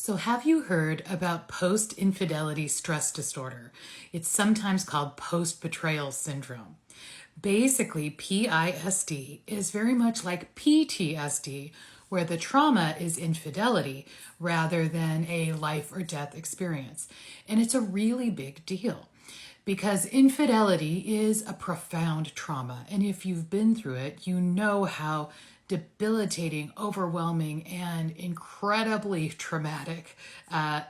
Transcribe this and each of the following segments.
So have you heard about Post Infidelity Stress Disorder? It's sometimes called post-betrayal syndrome. Basically, PISD is very much like PTSD, where the trauma is infidelity rather than a life or death experience. And it's a really big deal because infidelity is a profound trauma. And if you've been through it, you know how debilitating, overwhelming, and incredibly traumatic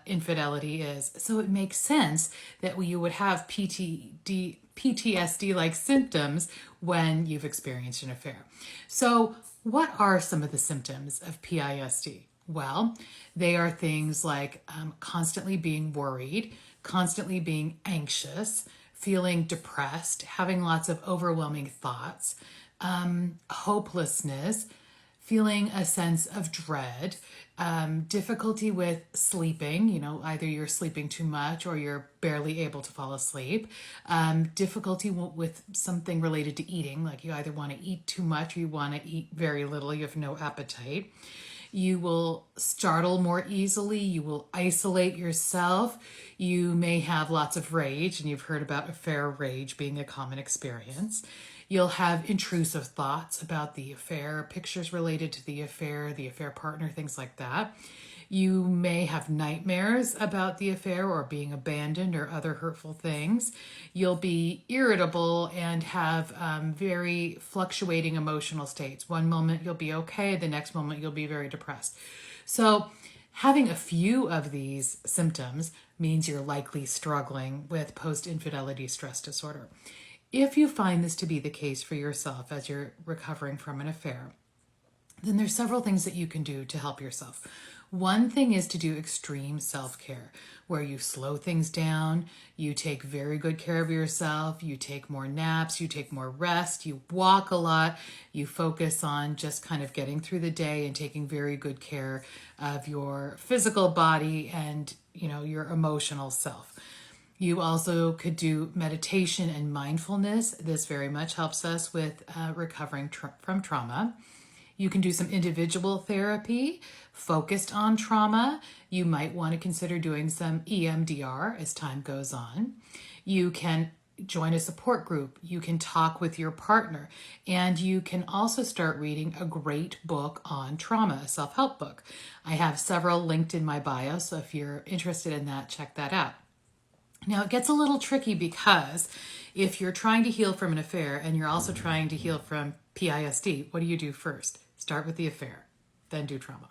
infidelity is. So it makes sense that you would have PTSD-like symptoms when you've experienced an affair. So what are some of the symptoms of PISD? Well, they are things like constantly being worried, constantly being anxious, feeling depressed, having lots of overwhelming thoughts, hopelessness, feeling a sense of dread, difficulty with sleeping, either you're sleeping too much or you're barely able to fall asleep, difficulty with something related to eating, like you either want to eat too much or you want to eat very little, you have no appetite. You will startle more easily. You will isolate yourself. You may have lots of rage, and you've heard about affair rage being a common experience. You'll have intrusive thoughts about the affair, pictures related to the affair partner, things like that. You may have nightmares about the affair or being abandoned or other hurtful things. You'll be irritable and have very fluctuating emotional states. One moment you'll be okay, the next moment you'll be very depressed. So having a few of these symptoms means you're likely struggling with post-infidelity stress disorder. If you find this to be the case for yourself as you're recovering from an affair, then there's several things that you can do to help yourself. One thing is to do extreme self-care, where you slow things down, you take very good care of yourself, you take more naps, you take more rest, you walk a lot, you focus on just kind of getting through the day and taking very good care of your physical body and, your emotional self. You also could do meditation and mindfulness. This very much helps us with recovering from trauma. You can do some individual therapy focused on trauma. You might want to consider doing some EMDR as time goes on. You can join a support group. You can talk with your partner. And you can also start reading a great book on trauma, a self-help book. I have several linked in my bio, so if you're interested in that, check that out. Now, it gets a little tricky because if you're trying to heal from an affair and you're also trying to heal from PISD, what do you do first? Start with the affair, then do trauma.